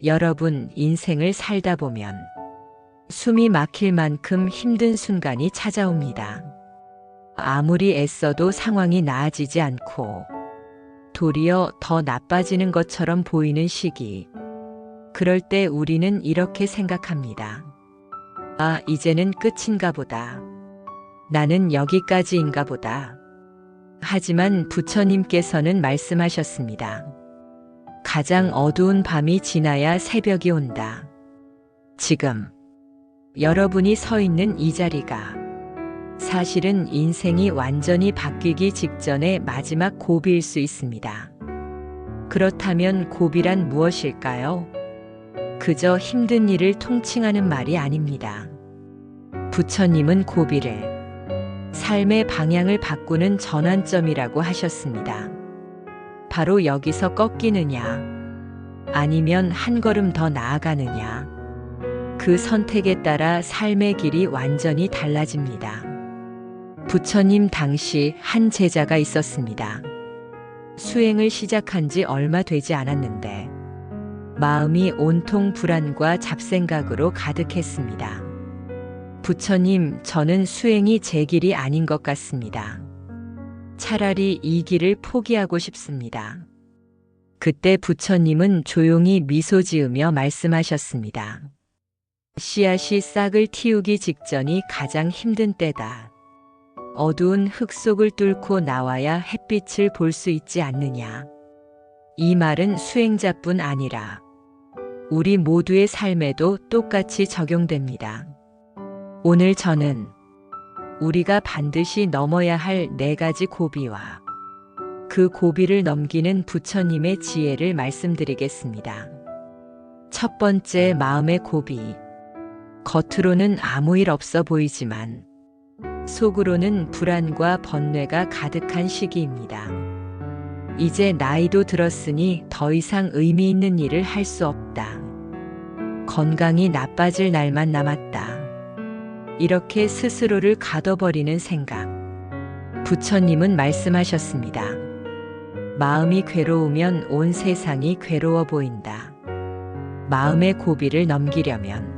여러분, 인생을 살다 보면 숨이 막힐 만큼 힘든 순간이 찾아옵니다. 아무리 애써도 상황이 나아지지 않고 도리어 더 나빠지는 것처럼 보이는 시기. 그럴 때 우리는 이렇게 생각합니다. 아, 이제는 끝인가 보다. 나는 여기까지인가 보다. 하지만 부처님께서는 말씀하셨습니다. 가장 어두운 밤이 지나야 새벽이 온다. 지금 여러분이 서 있는 이 자리가 사실은 인생이 완전히 바뀌기 직전의 마지막 고비일 수 있습니다. 그렇다면 고비란 무엇일까요? 그저 힘든 일을 통칭하는 말이 아닙니다. 부처님은 고비를 삶의 방향을 바꾸는 전환점이라고 하셨습니다. 바로 여기서 꺾이느냐, 아니면 한 걸음 더 나아가느냐, 그 선택에 따라 삶의 길이 완전히 달라집니다. 부처님 당시 한 제자가 있었습니다. 수행을 시작한 지 얼마 되지 않았는데 마음이 온통 불안과 잡생각으로 가득했습니다. 부처님, 저는 수행이 제 길이 아닌 것 같습니다. 차라리 이 길을 포기하고 싶습니다. 그때 부처님은 조용히 미소 지으며 말씀하셨습니다. 씨앗이 싹을 틔우기 직전이 가장 힘든 때다. 어두운 흙 속을 뚫고 나와야 햇빛을 볼 수 있지 않느냐. 이 말은 수행자뿐 아니라 우리 모두의 삶에도 똑같이 적용됩니다. 오늘 저는 우리가 반드시 넘어야 할 4가지 고비와 그 고비를 넘기는 부처님의 지혜를 말씀드리겠습니다. 첫 번째, 마음의 고비. 겉으로는 아무 일 없어 보이지만 속으로는 불안과 번뇌가 가득한 시기입니다. 이제 나이도 들었으니 더 이상 의미 있는 일을 할 수 없다. 건강이 나빠질 날만 남았다. 이렇게 스스로를 가둬버리는 생각. 부처님은 말씀하셨습니다. 마음이 괴로우면 온 세상이 괴로워 보인다. 마음의 고비를 넘기려면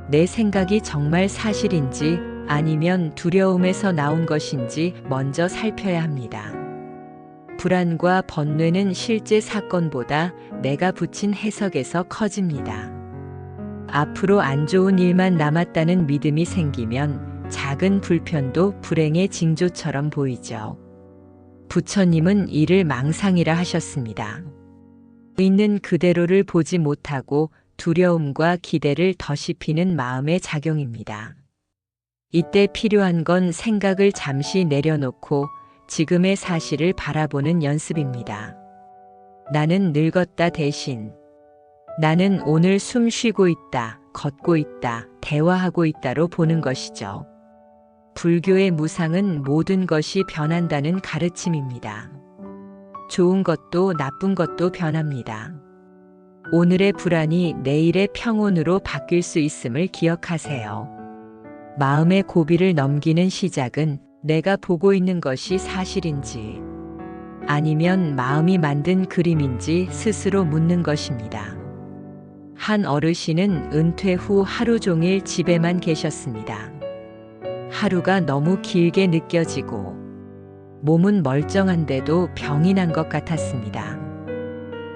내 생각이 정말 사실인지 아니면 두려움에서 나온 것인지 먼저 살펴야 합니다. 불안과 번뇌는 실제 사건보다 내가 붙인 해석에서 커집니다. 앞으로 안 좋은 일만 남았다는 믿음이 생기면 작은 불편도 불행의 징조처럼 보이죠. 부처님은 이를 망상이라 하셨습니다. 있는 그대로를 보지 못하고 두려움과 기대를 덧입히는 마음의 작용입니다. 이때 필요한 건 생각을 잠시 내려놓고 지금의 사실을 바라보는 연습입니다. 나는 늙었다 대신 나는 오늘 숨 쉬고 있다, 걷고 있다, 대화하고 있다로 보는 것이죠. 불교의 무상은 모든 것이 변한다는 가르침입니다. 좋은 것도 나쁜 것도 변합니다. 오늘의 불안이 내일의 평온으로 바뀔 수 있음을 기억하세요. 마음의 고비를 넘기는 시작은 내가 보고 있는 것이 사실인지 아니면 마음이 만든 그림인지 스스로 묻는 것입니다. 한 어르신은 은퇴 후 하루 종일 집에만 계셨습니다. 하루가 너무 길게 느껴지고 몸은 멀쩡한데도 병이 난 것 같았습니다.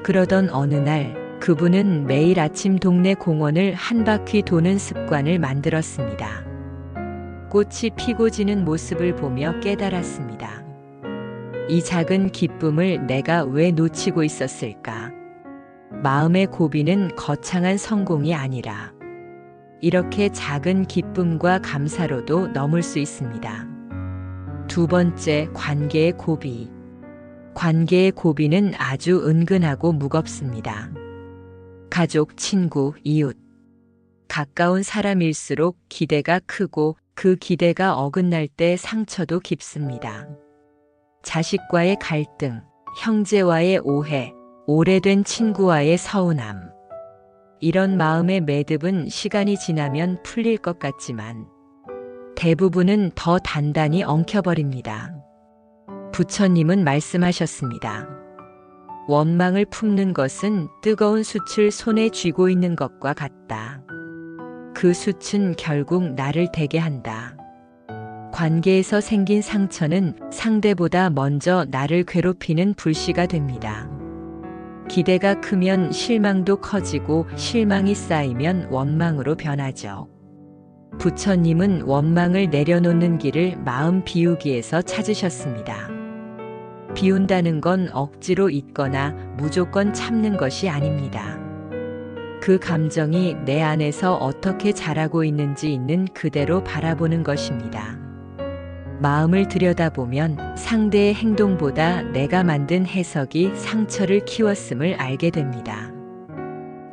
그러던 어느 날 그분은 매일 아침 동네 공원을 한 바퀴 도는 습관을 만들었습니다. 꽃이 피고 지는 모습을 보며 깨달았습니다. 이 작은 기쁨을 내가 왜 놓치고 있었을까? 마음의 고비는 거창한 성공이 아니라 이렇게 작은 기쁨과 감사로도 넘을 수 있습니다. 두 번째, 관계의 고비. 관계의 고비는 아주 은근하고 무겁습니다. 가족, 친구, 이웃. 가까운 사람일수록 기대가 크고 그 기대가 어긋날 때 상처도 깊습니다. 자식과의 갈등, 형제와의 오해, 오래된 친구와의 서운함. 이런 마음의 매듭은 시간이 지나면 풀릴 것 같지만 대부분은 더 단단히 엉켜버립니다. 부처님은 말씀하셨습니다. 원망을 품는 것은 뜨거운 숯을 손에 쥐고 있는 것과 같다. 그 숯은 결국 나를 대게 한다. 관계에서 생긴 상처는 상대보다 먼저 나를 괴롭히는 불씨가 됩니다. 기대가 크면 실망도 커지고 실망이 쌓이면 원망으로 변하죠. 부처님은 원망을 내려놓는 길을 마음 비우기에서 찾으셨습니다. 비운다는 건 억지로 잊거나 무조건 참는 것이 아닙니다. 그 감정이 내 안에서 어떻게 자라고 있는지 있는 그대로 바라보는 것입니다. 마음을 들여다보면 상대의 행동보다 내가 만든 해석이 상처를 키웠음을 알게 됩니다.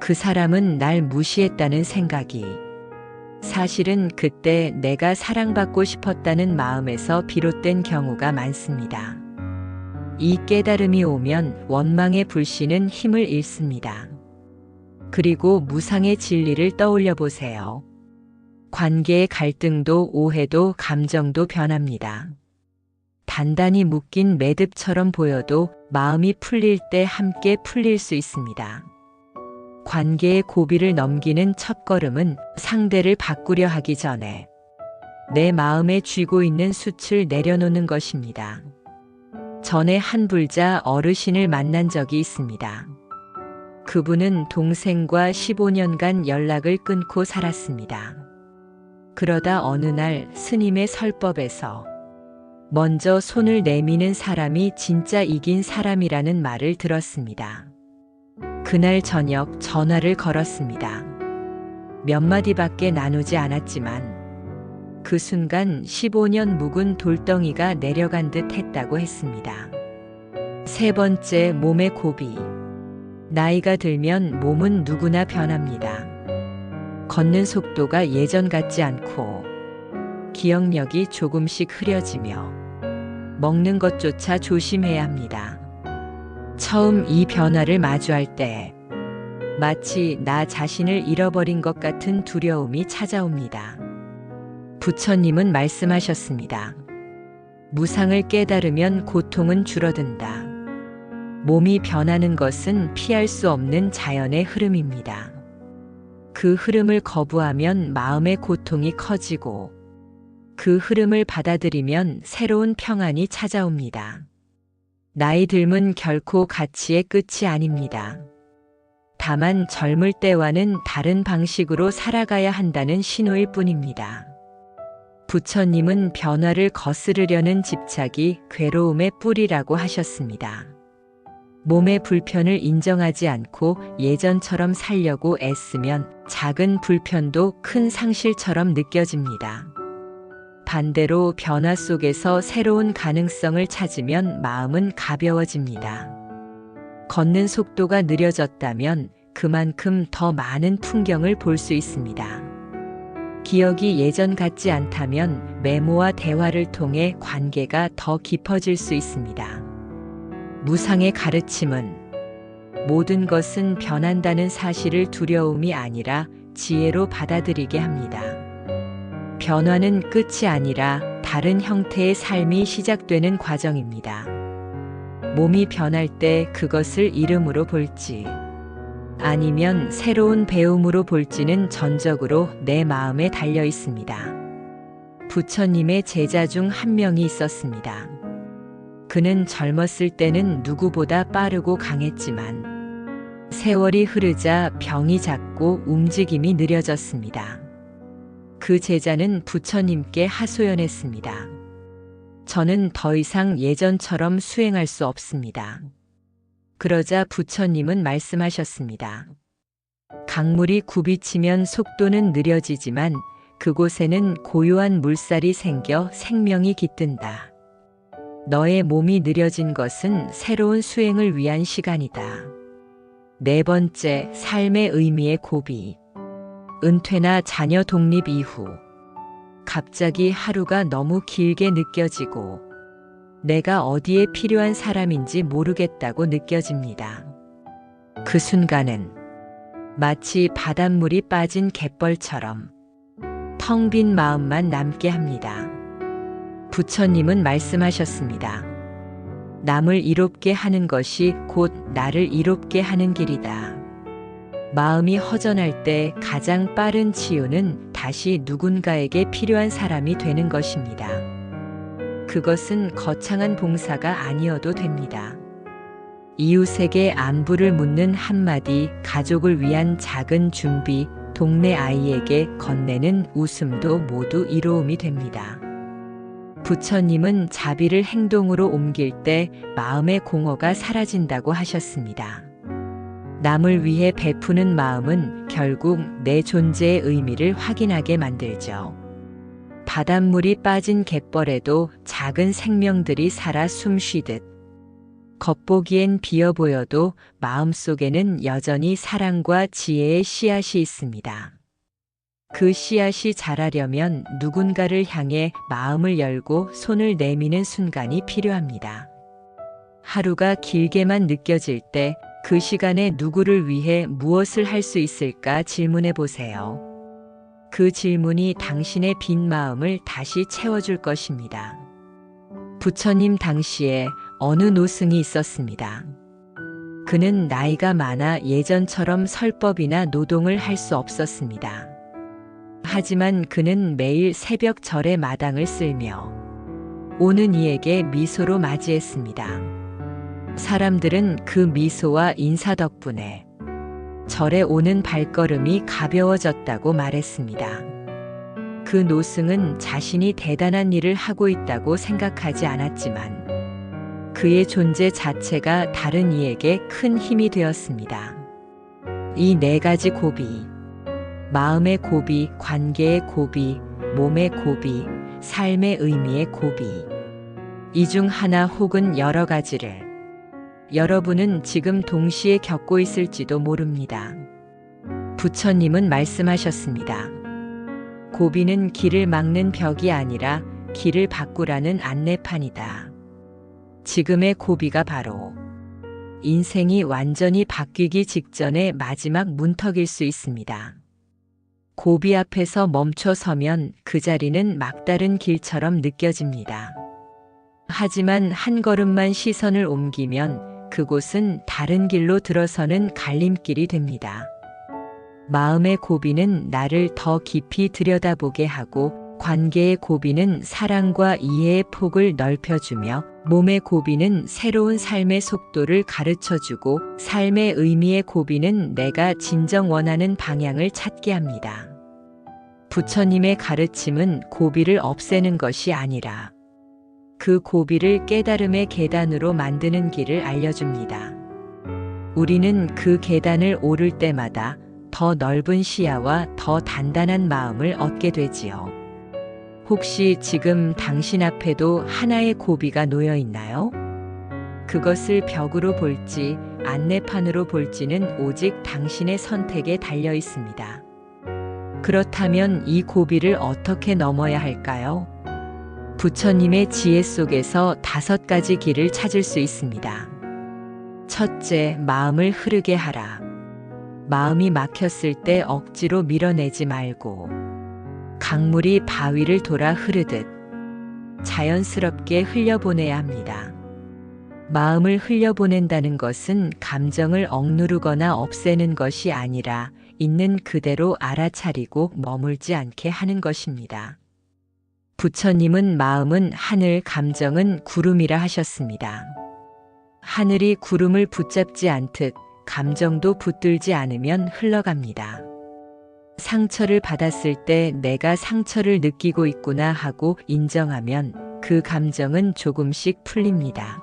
그 사람은 날 무시했다는 생각이 사실은 그때 내가 사랑받고 싶었다는 마음에서 비롯된 경우가 많습니다. 이 깨달음이 오면 원망의 불씨는 힘을 잃습니다. 그리고 무상의 진리를 떠올려 보세요. 관계의 갈등도 오해도 감정도 변합니다. 단단히 묶인 매듭처럼 보여도 마음이 풀릴 때 함께 풀릴 수 있습니다. 관계의 고비를 넘기는 첫걸음은 상대를 바꾸려 하기 전에 내 마음에 쥐고 있는 숯을 내려놓는 것입니다. 전에 한 불자 어르신을 만난 적이 있습니다. 그분은 동생과 15년간 연락을 끊고 살았습니다. 그러다 어느 날 스님의 설법에서 먼저 손을 내미는 사람이 진짜 이긴 사람이라는 말을 들었습니다. 그날 저녁 전화를 걸었습니다. 몇 마디밖에 나누지 않았지만 그 순간 15년 묵은 돌덩이가 내려간 듯 했다고 했습니다. 세 번째, 몸의 고비. 나이가 들면 몸은 누구나 변합니다. 걷는 속도가 예전 같지 않고 기억력이 조금씩 흐려지며 먹는 것조차 조심해야 합니다. 처음 이 변화를 마주할 때 마치 나 자신을 잃어버린 것 같은 두려움이 찾아옵니다. 부처님은 말씀하셨습니다. 무상을 깨달으면 고통은 줄어든다. 몸이 변하는 것은 피할 수 없는 자연의 흐름입니다. 그 흐름을 거부하면 마음의 고통이 커지고 그 흐름을 받아들이면 새로운 평안이 찾아옵니다. 나이 들면 결코 가치의 끝이 아닙니다. 다만 젊을 때와는 다른 방식으로 살아가야 한다는 신호일 뿐입니다. 부처님은 변화를 거스르려는 집착이 괴로움의 뿌리라고 하셨습니다. 몸의 불편을 인정하지 않고 예전처럼 살려고 애쓰면 작은 불편도 큰 상실처럼 느껴집니다. 반대로 변화 속에서 새로운 가능성을 찾으면 마음은 가벼워집니다. 걷는 속도가 느려졌다면 그만큼 더 많은 풍경을 볼 수 있습니다. 기억이 예전 같지 않다면 메모와 대화를 통해 관계가 더 깊어질 수 있습니다. 무상의 가르침은 모든 것은 변한다는 사실을 두려움이 아니라 지혜로 받아들이게 합니다. 변화는 끝이 아니라 다른 형태의 삶이 시작되는 과정입니다. 몸이 변할 때 그것을 이름으로 볼지 아니면 새로운 배움으로 볼지는 전적으로 내 마음에 달려 있습니다. 부처님의 제자 중 한 명이 있었습니다. 그는 젊었을 때는 누구보다 빠르고 강했지만 세월이 흐르자 병이 잦고 움직임이 느려졌습니다. 그 제자는 부처님께 하소연했습니다. 저는 더 이상 예전처럼 수행할 수 없습니다. 그러자 부처님은 말씀하셨습니다. 강물이 굽이치면 속도는 느려지지만 그곳에는 고요한 물살이 생겨 생명이 깃든다. 너의 몸이 느려진 것은 새로운 수행을 위한 시간이다. 네 번째, 삶의 의미의 고비. 은퇴나 자녀 독립 이후 갑자기 하루가 너무 길게 느껴지고 내가 어디에 필요한 사람인지 모르겠다고 느껴집니다. 그 순간은 마치 바닷물이 빠진 갯벌처럼 텅 빈 마음만 남게 합니다. 부처님은 말씀하셨습니다. 남을 이롭게 하는 것이 곧 나를 이롭게 하는 길이다. 마음이 허전할 때 가장 빠른 치유는 다시 누군가에게 필요한 사람이 되는 것입니다. 그것은 거창한 봉사가 아니어도 됩니다. 이웃에게 안부를 묻는 한마디, 가족을 위한 작은 준비, 동네 아이에게 건네는 웃음도 모두 이로움이 됩니다. 부처님은 자비를 행동으로 옮길 때 마음의 공허가 사라진다고 하셨습니다. 남을 위해 베푸는 마음은 결국 내 존재의 의미를 확인하게 만들죠. 바닷물이 빠진 갯벌에도 작은 생명들이 살아 숨쉬듯 겉보기엔 비어 보여도 마음속에는 여전히 사랑과 지혜의 씨앗이 있습니다. 그 씨앗이 자라려면 누군가를 향해 마음을 열고 손을 내미는 순간이 필요합니다. 하루가 길게만 느껴질 때 그 시간에 누구를 위해 무엇을 할 수 있을까 질문해 보세요. 그 질문이 당신의 빈 마음을 다시 채워줄 것입니다. 부처님 당시에 어느 노승이 있었습니다. 그는 나이가 많아 예전처럼 설법이나 노동을 할 수 없었습니다. 하지만 그는 매일 새벽 절에 마당을 쓸며 오는 이에게 미소로 맞이했습니다. 사람들은 그 미소와 인사 덕분에 절에 오는 발걸음이 가벼워졌다고 말했습니다. 그 노승은 자신이 대단한 일을 하고 있다고 생각하지 않았지만 그의 존재 자체가 다른 이에게 큰 힘이 되었습니다. 이 네 가지 고비, 마음의 고비, 관계의 고비, 몸의 고비, 삶의 의미의 고비. 이 중 하나 혹은 여러 가지를 여러분은 지금 동시에 겪고 있을지도 모릅니다. 부처님은 말씀하셨습니다. 고비는 길을 막는 벽이 아니라 길을 바꾸라는 안내판이다. 지금의 고비가 바로 인생이 완전히 바뀌기 직전의 마지막 문턱일 수 있습니다. 고비 앞에서 멈춰 서면 그 자리는 막다른 길처럼 느껴집니다. 하지만 한 걸음만 시선을 옮기면 그곳은 다른 길로 들어서는 갈림길이 됩니다. 마음의 고비는 나를 더 깊이 들여다보게 하고 관계의 고비는 사랑과 이해의 폭을 넓혀주며 몸의 고비는 새로운 삶의 속도를 가르쳐주고 삶의 의미의 고비는 내가 진정 원하는 방향을 찾게 합니다. 부처님의 가르침은 고비를 없애는 것이 아니라 그 고비를 깨달음의 계단으로 만드는 길을 알려줍니다. 우리는 그 계단을 오를 때마다 더 넓은 시야와 더 단단한 마음을 얻게 되지요. 혹시 지금 당신 앞에도 하나의 고비가 놓여 있나요? 그것을 벽으로 볼지 안내판으로 볼지는 오직 당신의 선택에 달려 있습니다. 그렇다면 이 고비를 어떻게 넘어야 할까요? 부처님의 지혜 속에서 5가지 길을 찾을 수 있습니다. 첫째, 마음을 흐르게 하라. 마음이 막혔을 때 억지로 밀어내지 말고 강물이 바위를 돌아 흐르듯 자연스럽게 흘려보내야 합니다. 마음을 흘려보낸다는 것은 감정을 억누르거나 없애는 것이 아니라 있는 그대로 알아차리고 머물지 않게 하는 것입니다. 부처님은 마음은 하늘, 감정은 구름이라 하셨습니다. 하늘이 구름을 붙잡지 않듯 감정도 붙들지 않으면 흘러갑니다. 상처를 받았을 때 내가 상처를 느끼고 있구나 하고 인정하면 그 감정은 조금씩 풀립니다.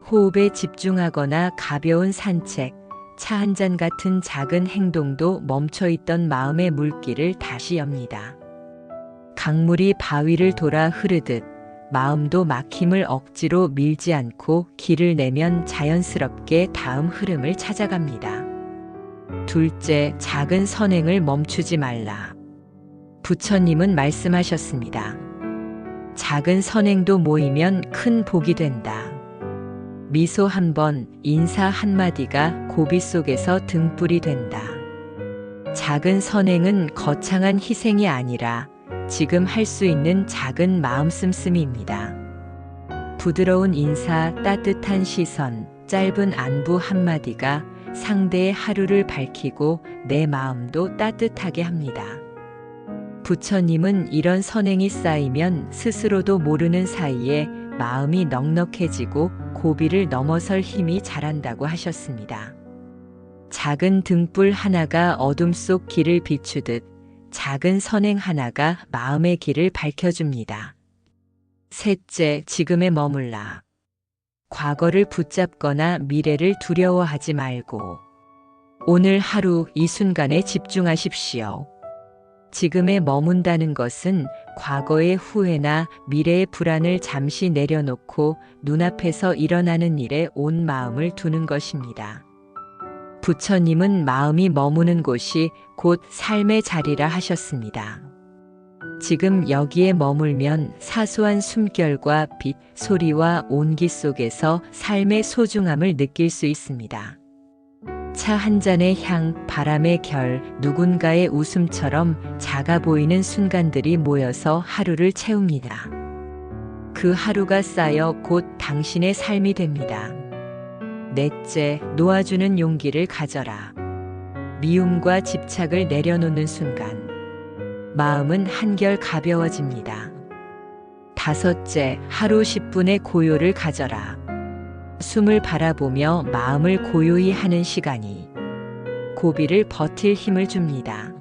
호흡에 집중하거나 가벼운 산책, 차 한 잔 같은 작은 행동도 멈춰있던 마음의 물길을 다시 엽니다. 강물이 바위를 돌아 흐르듯 마음도 막힘을 억지로 밀지 않고 길을 내면 자연스럽게 다음 흐름을 찾아갑니다. 둘째, 작은 선행을 멈추지 말라. 부처님은 말씀하셨습니다. 작은 선행도 모이면 큰 복이 된다. 미소 한 번, 인사 한마디가 고비 속에서 등불이 된다. 작은 선행은 거창한 희생이 아니라 지금 할 수 있는 작은 마음 씀씀이입니다. 부드러운 인사, 따뜻한 시선, 짧은 안부 한마디가 상대의 하루를 밝히고 내 마음도 따뜻하게 합니다. 부처님은 이런 선행이 쌓이면 스스로도 모르는 사이에 마음이 넉넉해지고 고비를 넘어설 힘이 자란다고 하셨습니다. 작은 등불 하나가 어둠 속 길을 비추듯 작은 선행 하나가 마음의 길을 밝혀줍니다. 셋째, 지금에 머물라. 과거를 붙잡거나 미래를 두려워하지 말고 오늘 하루 이 순간에 집중하십시오. 지금에 머문다는 것은 과거의 후회나 미래의 불안을 잠시 내려놓고 눈앞에서 일어나는 일에 온 마음을 두는 것입니다. 부처님은 마음이 머무는 곳이 곧 삶의 자리라 하셨습니다. 지금 여기에 머물면 사소한 숨결과 빛, 소리와 온기 속에서 삶의 소중함을 느낄 수 있습니다. 차 한 잔의 향, 바람의 결, 누군가의 웃음처럼 작아 보이는 순간들이 모여서 하루를 채웁니다. 그 하루가 쌓여 곧 당신의 삶이 됩니다. 넷째, 놓아주는 용기를 가져라. 미움과 집착을 내려놓는 순간 마음은 한결 가벼워집니다. 다섯째, 하루 10분의 고요를 가져라. 숨을 바라보며 마음을 고요히 하는 시간이 고비를 버틸 힘을 줍니다.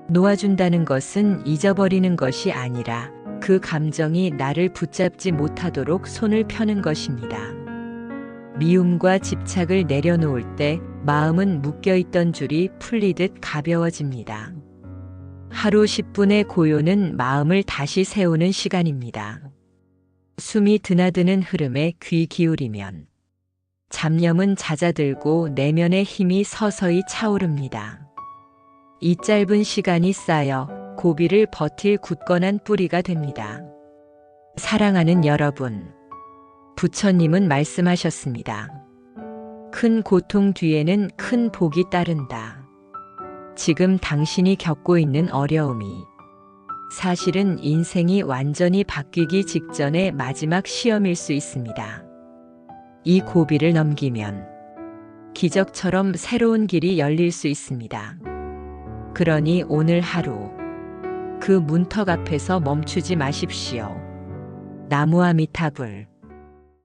놓아준다는 것은 잊어버리는 것이 아니라 그 감정이 나를 붙잡지 못하도록 손을 펴는 것입니다. 미움과 집착을 내려놓을 때 마음은 묶여있던 줄이 풀리듯 가벼워집니다. 하루 10분의 고요는 마음을 다시 세우는 시간입니다. 숨이 드나드는 흐름에 귀 기울이면 잡념은 잦아들고 내면의 힘이 서서히 차오릅니다. 이 짧은 시간이 쌓여 고비를 버틸 굳건한 뿌리가 됩니다. 사랑하는 여러분, 부처님은 말씀하셨습니다. 큰 고통 뒤에는 큰 복이 따른다. 지금 당신이 겪고 있는 어려움이 사실은 인생이 완전히 바뀌기 직전의 마지막 시험일 수 있습니다. 이 고비를 넘기면 기적처럼 새로운 길이 열릴 수 있습니다. 그러니 오늘 하루 그 문턱 앞에서 멈추지 마십시오. 나무아미타불.